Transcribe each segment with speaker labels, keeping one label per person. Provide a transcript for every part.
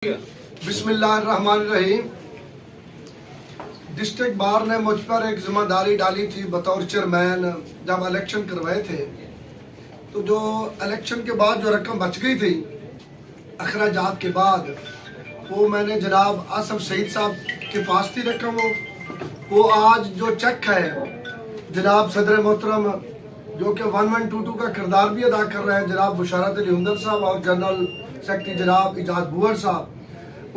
Speaker 1: बिस्मिल्लाहिर्रहमानिर्रहीम। District bar ने मुझ पर एक जिम्मेदारी डाली थी बतौर चेयरमैन। जब इलेक्शन करवाए थे तो जो इलेक्शन के बाद जो रकम बच गई थी अखराजात के बाद, वो मैंने जनाब आसिफ सईद साहब के पास थी रकम। वो आज जो चेक है जनाब सदर मोहतरम जो कि 1122 का किरदार भी अदा कर रहे हैं, जनाब बुशारत अली हुंदर साहब और जनरल सेक्रेटरी जनाब इजाज बुअर साहब,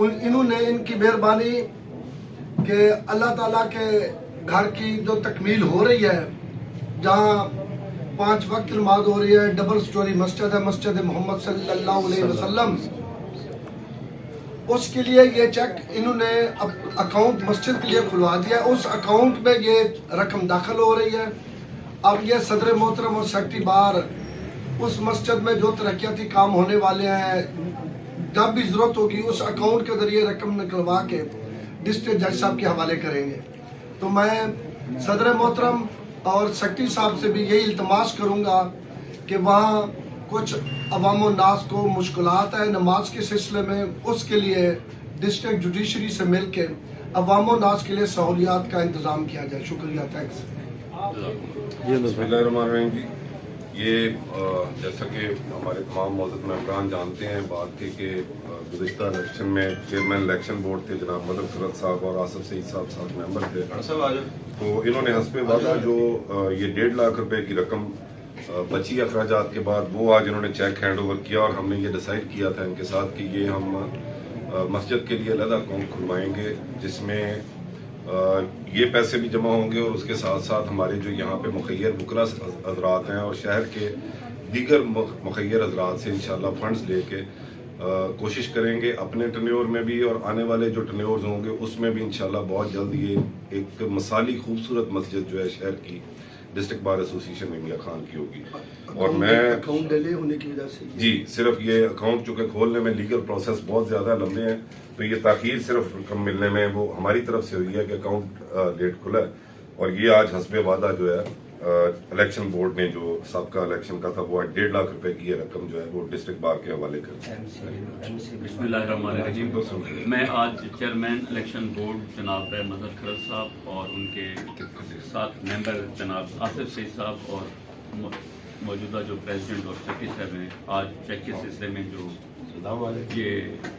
Speaker 1: इन्होंने इनकी मेहरबानी कि अल्लाह ताला के घर की जो तकमील हो रही है, जहाँ 5 वक्त नमाज हो रही है, डबल स्टोरी मस्जिद है, मस्जिद मोहम्मद सल्लल्लाहु अलैहि वसल्लम, उसके लिए ये चेक इन्होंने अकाउंट मस्जिद के लिए खुलवा दिया। उस अकाउंट में ये रकम दाखिल हो रही है। अब ये सदर मोहतरम और सेक्रेटरी बार उस मस्जिद में जो तरक्याती काम होने वाले हैं, जब भी जरूरत होगी उस अकाउंट के जरिए रकम निकलवा के डिस्ट्रिक्ट जज साहब के हवाले करेंगे। तो मैं सदर मोहतरम और सेक्रेटरी साहब से भी यही इल्तमास करूँगा कि वहाँ कुछ अवाम नास को मुश्किलात है नमाज के सिलसिले में, उसके लिए डिस्ट्रिक्ट जुडिशरी से मिल के अवाम नास के लिए सहूलियात का इंतज़ाम किया जाए। शुक्रिया, थैंक्स।
Speaker 2: बिस्मिल्लाहिर्रहमानिर्रहीम। ये जैसा कि हमारे तमाम मौजूद मेंबरान जानते हैं, बात थी कि गुज़िश्ता इलेक्शन में चेयरमैन इलेक्शन बोर्ड थे जनाब मदन सरत साहब और आसिफ सईद साहब साथ मेंबर थे। तो इन्होंने हस्बे वादा जो ये 1.5 लाख रुपए की रकम बची अखराजात के बाद, वो आज इन्होंने चेक हैंड ओवर किया और हमने ये डिसाइड किया था इनके साथ कि ये हम मस्जिद के लिए अलग अकाउंट खुलवाएंगे, जिसमें ये पैसे भी जमा होंगे और उसके साथ साथ हमारे जो यहाँ पे मुखैर बुकरा हजरात हैं और शहर के दीगर मुखैर हजरात से इंशाल्लाह फंड्स लेके कोशिश करेंगे अपने टर्न्योर में भी और आने वाले जो टर्न्योर्स होंगे उसमें भी इंशाल्लाह बहुत जल्द ये एक मिसाली खूबसूरत मस्जिद जो है शहर की district bar association India Khan की होगी। और मैं
Speaker 1: अकाउंट डिले होने की वजह से
Speaker 2: जी सिर्फ ये अकाउंट चूँकि खोलने में लीगल प्रोसेस बहुत ज़्यादा लंबे हैं, तो ये ताखीर सिर्फ रकम मिलने में वो हमारी तरफ से हुई है कि अकाउंट लेट खुला है। और ये आज हस्बे वादा जो है इलेक्शन बोर्ड ने जो सबका इलेक्शन का था, वो 1.5 लाख रुपए की ये रकम जो है वो डिस्ट्रिक्ट बार के हवाले कर
Speaker 3: बिस्मिल्लाहिर्रहमानिर्रहीम। मैं आज चेयरमैन इलेक्शन बोर्ड जनाब मजहर खरद साहब और उनके साथ मेंबर जनाब आसिफ सईद साहब और मौजूदा जो प्रेसिडेंट और सेक्रेटरी साहब हैं, आज चेक के सिलसिले में जो ये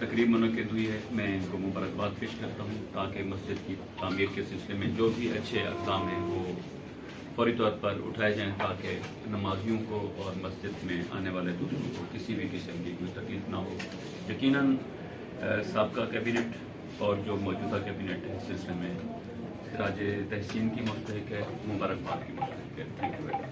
Speaker 3: तकरीब मुनक़िद हुई है, मैं इनको मुबारकबाद पेश करता हूँ ताकि मस्जिद की तामीर के सिलसिले में जो भी अच्छे अक़दाम हैं वो फौरी तौर पर उठाए जाएँ ताकि नमाजियों को और मस्जिद में आने वाले दूसरों को किसी भी किस्म की कोई तकलीफ ना हो। यकीनन साबका कैबिनेट और जो मौजूदा कैबिनेट है इस सिलसिले में खिराज तहसीन की मुस्तहिक है, मुबारकबाद की मुस्तहिक है। Thank you very much.